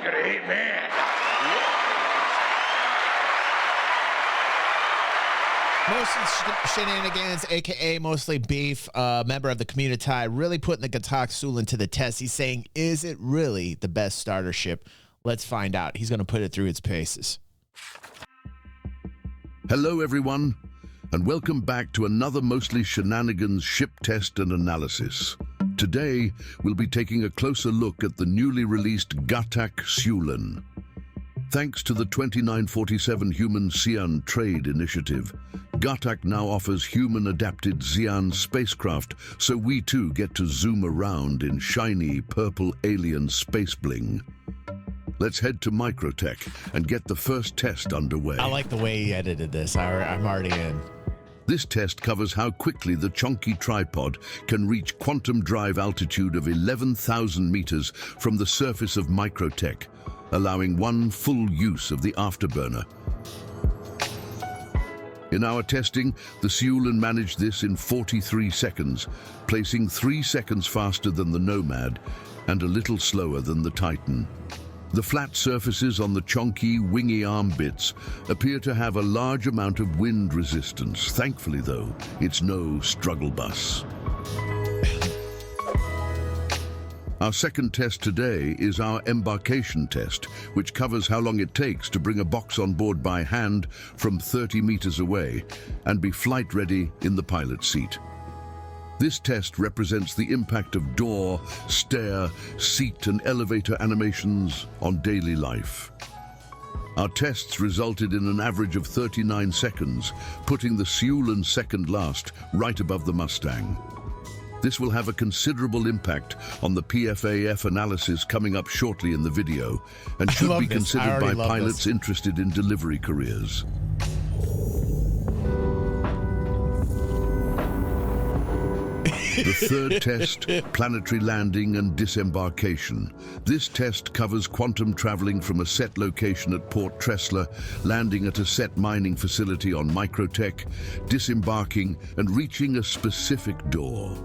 fucking amen. Mostly shenanigans, aka mostly beef. Member of the community, really putting the Gatac Syulen to the test. He's saying, is it really the best starter ship? Let's find out. He's going to put it through its paces. Hello, everyone, and welcome back to another mostly shenanigans ship test and analysis. Today, we'll be taking a closer look at the newly released Gatac Syulen. Thanks to the 2947 Human Xi'an Trade Initiative, Gatac now offers human-adapted Xi'an spacecraft, so we too get to zoom around in shiny purple alien space bling. Let's head to Microtech and get the first test underway. I like the way he edited this. I'm already in. This test covers how quickly the chunky tripod can reach quantum drive altitude of 11,000 meters from the surface of Microtech, allowing one full use of the afterburner. In our testing, the Syulen managed this in 43 seconds, placing 3 seconds faster than the Nomad and a little slower than the Titan. The flat surfaces on the chonky, wingy arm bits appear to have a large amount of wind resistance. Thankfully, though, it's no struggle bus. Our second test today is our embarcation test, which covers how long it takes to bring a box on board by hand from 30 meters away and be flight ready in the pilot's seat. This test represents the impact of door, stair, seat and elevator animations on daily life. Our tests resulted in an average of 39 seconds, putting the Syulen second last right above the Mustang. This will have a considerable impact on the PAAF analysis coming up shortly in the video and should be considered by pilots interested in delivery careers. The third test, planetary landing and disembarkation. This test covers quantum traveling from a set location at Port Tressler, landing at a set mining facility on Microtech, disembarking and reaching a specific door.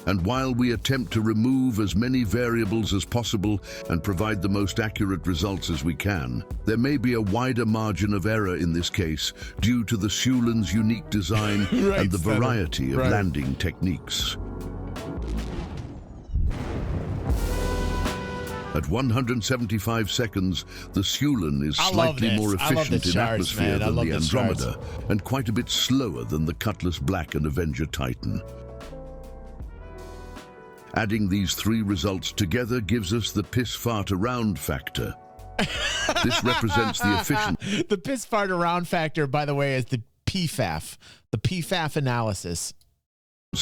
And while we attempt to remove as many variables as possible and provide the most accurate results as we can, there may be a wider margin of error in this case due to the Syulen's unique design and the variety of landing techniques. At 175 seconds, the Syulen is slightly more efficient in atmosphere than the Andromeda and quite a bit slower than the Cutlass Black and Avenger Titan. Adding these three results together gives us the piss fart around factor. This represents the efficiency. The piss fart around factor, by the way, is the PFAF, the PFAF analysis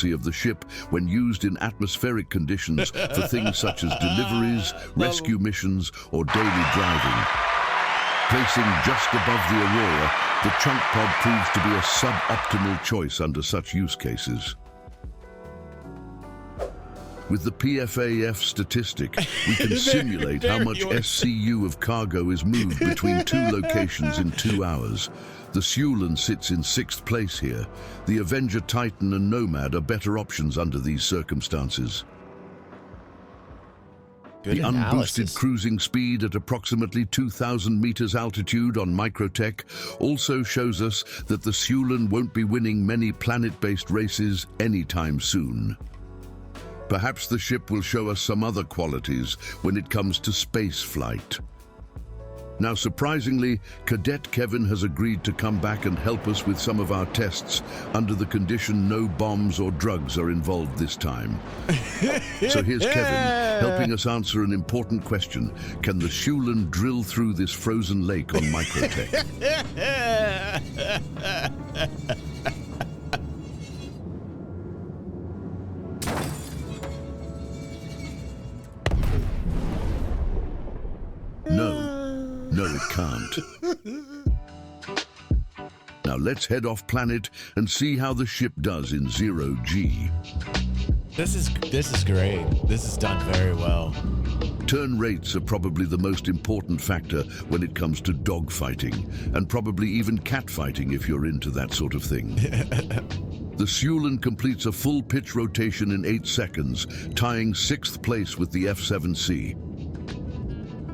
of the ship when used in atmospheric conditions for things such as deliveries, rescue missions, or daily driving. Placing just above the Aurora, the chunk pod proves to be a suboptimal choice under such use cases. With the PFAF statistic, we can simulate how much SCU of cargo is moved between two locations in 2 hours. The Syulen sits in 6th place here. The Avenger Titan and Nomad are better options under these circumstances. The unboosted cruising speed at approximately 2,000 meters altitude on Microtech also shows us that the Syulen won't be winning many planet-based races anytime soon. Perhaps the ship will show us some other qualities when it comes to space flight. Now, surprisingly, Cadet Kevin has agreed to come back and help us with some of our tests under the condition no bombs or drugs are involved this time. So here's Kevin, helping us answer an important question. Can the Syulen drill through this frozen lake on Microtech? No, it can't. Now let's head off planet and see how the ship does in 0G. This is great. This is done very well. Turn rates are probably the most important factor when it comes to dogfighting, and probably even catfighting if you're into that sort of thing. The Syulen completes a full pitch rotation in 8 seconds, tying 6th place with the F-7C.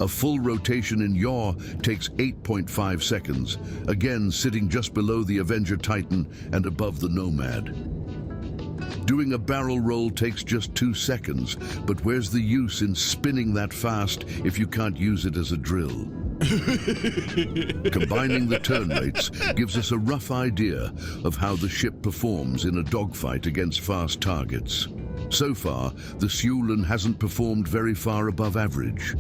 A full rotation in yaw takes 8.5 seconds, again sitting just below the Avenger Titan and above the Nomad. Doing a barrel roll takes just 2 seconds, but where's the use in spinning that fast if you can't use it as a drill? Combining the turn rates gives us a rough idea of how the ship performs in a dogfight against fast targets. So far, the Syulen hasn't performed very far above average.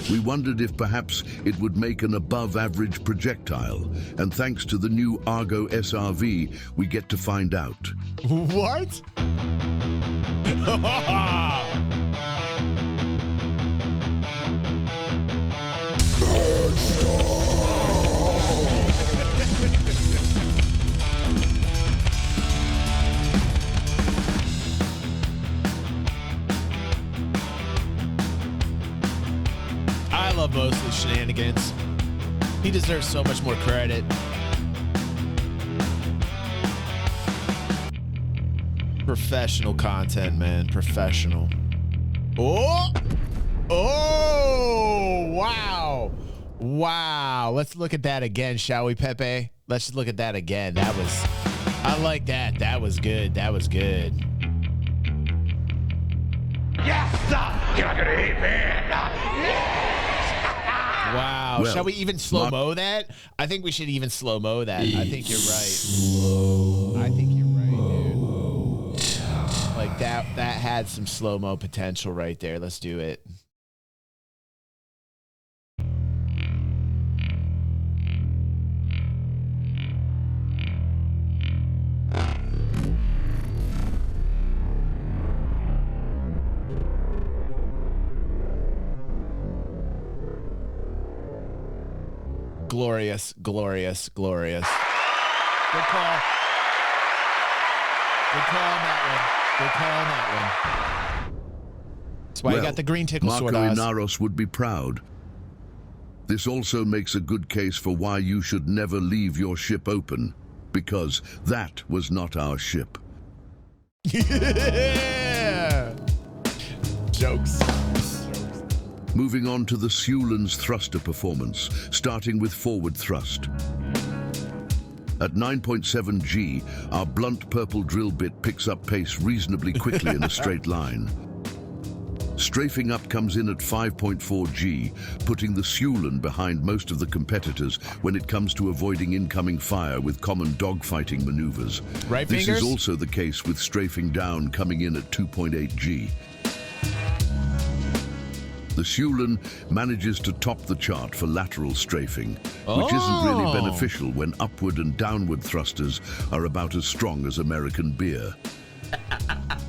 We wondered if perhaps it would make an above-average projectile, and thanks to the new Argo SRV, we get to find out. What? I love Mosley's shenanigans. He deserves so much more credit. Professional content, man. Professional. Oh! Oh! Wow. Wow. Let's look at that again, shall we, Pepe? Let's just look at that again. That was... I like that. That was good. That was good. Yes! You're not gonna hate me! Wow. Well, shall we even slow-mo that? I think we should even slow-mo that. I think you're right. I think you're right, dude. Like that had some slow-mo potential right there. Let's do it. Glorious, glorious, glorious. Good call. Good call on that one. Good call on that one. That's why you got the green tickle sword, Oz. Marco would be proud. This also makes a good case for why you should never leave your ship open, because that was not our ship. Yeah. Jokes. Moving on to the Syulen's thruster performance, starting with forward thrust. At 9.7 G, our blunt purple drill bit picks up pace reasonably quickly in a straight line. Strafing up comes in at 5.4 G, putting the Syulen behind most of the competitors when it comes to avoiding incoming fire with common dogfighting maneuvers. Right This fingers? is also the case with strafing down coming in at 2.8 G. The Syulen manages to top the chart for lateral strafing, which isn't really beneficial when upward and downward thrusters are about as strong as American beer.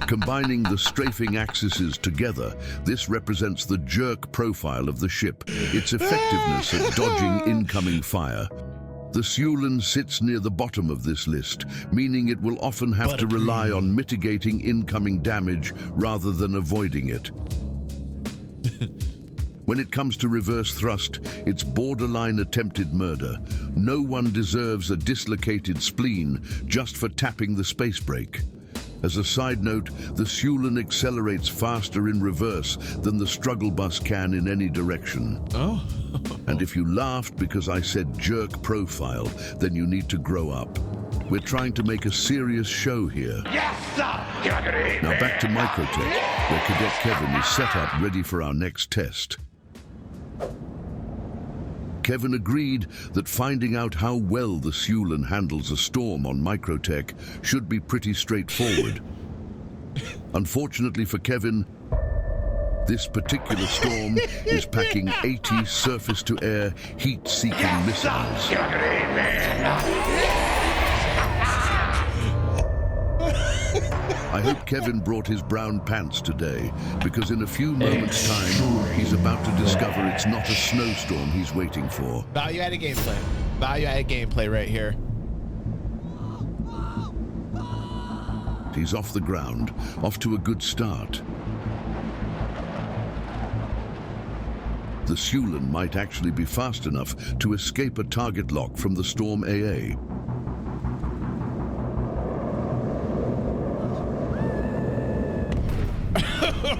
Combining the strafing axes together, this represents the jerk profile of the ship, its effectiveness at dodging incoming fire. The Syulen sits near the bottom of this list, meaning it will often have to rely on mitigating incoming damage rather than avoiding it. When it comes to reverse thrust, it's borderline attempted murder. No one deserves a dislocated spleen just for tapping the space brake. As a side note, the Syulen accelerates faster in reverse than the struggle bus can in any direction. Oh. And if you laughed because I said jerk profile, then you need to grow up. We're trying to make a serious show here. Yes, sir! You're not gonna hate me! Now back to Microtech, where Cadet Kevin is set up ready for our next test. Kevin agreed that finding out how well the Syulen handles a storm on Microtech should be pretty straightforward. Unfortunately for Kevin, this particular storm is packing 80 surface-to-air heat-seeking missiles. You're not gonna hate me! I hope Kevin brought his brown pants today, because in a few moments' time, he's about to discover it's not a snowstorm he's waiting for. Value-added gameplay. Value-added gameplay right here. He's off the ground, off to a good start. The Syulen might actually be fast enough to escape a target lock from the Storm AA.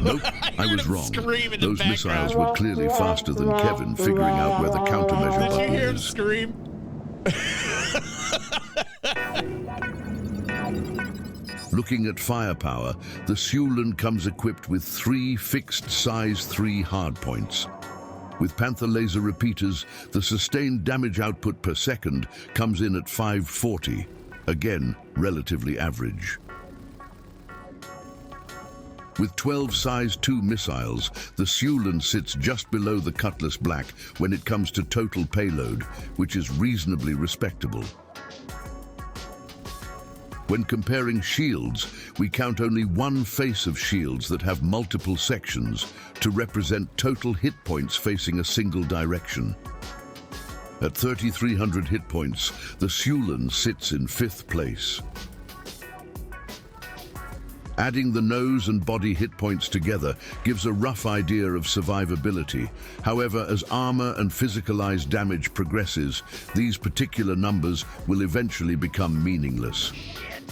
Nope, I was wrong. Those missiles were clearly faster than Kevin figuring out where the countermeasure button Did you hear him is. scream? Looking at firepower, the Syulen comes equipped with 3 fixed size 3 hardpoints. With Panther laser repeaters, the sustained damage output per second comes in at 540, again, relatively average. With 12 size 2 missiles, the Syulen sits just below the Cutlass Black when it comes to total payload, which is reasonably respectable. When comparing shields, we count only one face of shields that have multiple sections to represent total hit points facing a single direction. At 3,300 hit points, the Syulen sits in 5th place. Adding the nose and body hit points together gives a rough idea of survivability. However, as armor and physicalized damage progresses, these particular numbers will eventually become meaningless.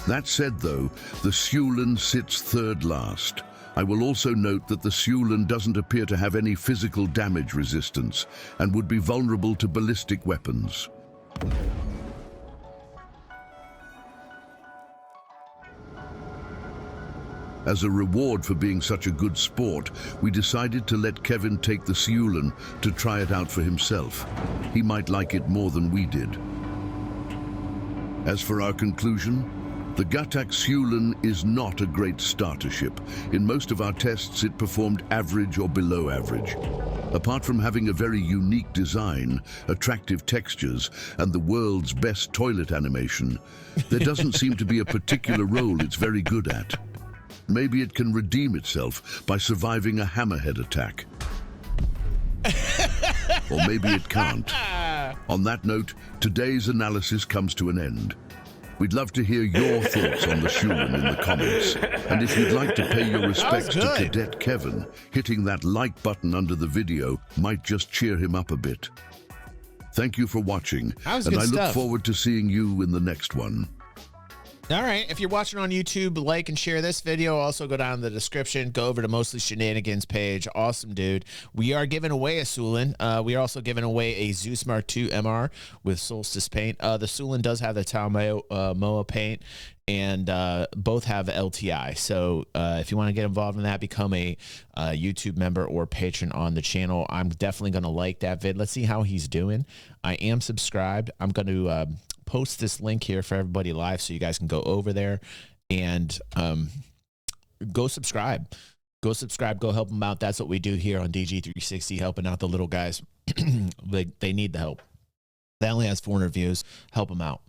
That said, though, the Syulen sits 3rd last. I will also note that the Syulen doesn't appear to have any physical damage resistance and would be vulnerable to ballistic weapons. As a reward for being such a good sport, we decided to let Kevin take the Syulen to try it out for himself. He might like it more than we did. As for our conclusion, the Gatac Syulen is not a great starter ship. In most of our tests, it performed average or below average. Apart from having a very unique design, attractive textures, and the world's best toilet animation, there doesn't seem to be a particular role it's very good at. Maybe it can redeem itself by surviving a hammerhead attack. Or maybe it can't. On that note, today's analysis comes to an end. We'd love to hear your thoughts on the Syulen in the comments. And if you'd like to pay your respects to Cadet Kevin, hitting that like button under the video might just cheer him up a bit. Thank you for watching, and I look forward to seeing you in the next one. All right, if you're watching on YouTube, like and share this video. Also go down in the description, go over to Mostly Shenanigans page. Awesome, dude. We are giving away a Syulen. We are also giving away a ZEUS Mark II MR with Solstice paint. The Syulen does have the Tao'Moa paint, and both have LTI. So if you want to get involved in that, become a YouTube member or patron on the channel. I'm definitely going to like that vid. Let's see how he's doing. I am subscribed. I'm going to post this link here for everybody live so you guys can go over there and go subscribe. Go subscribe. Go help them out. That's what we do here on DG360, helping out the little guys. They need the help. They only has 400 views. Help them out.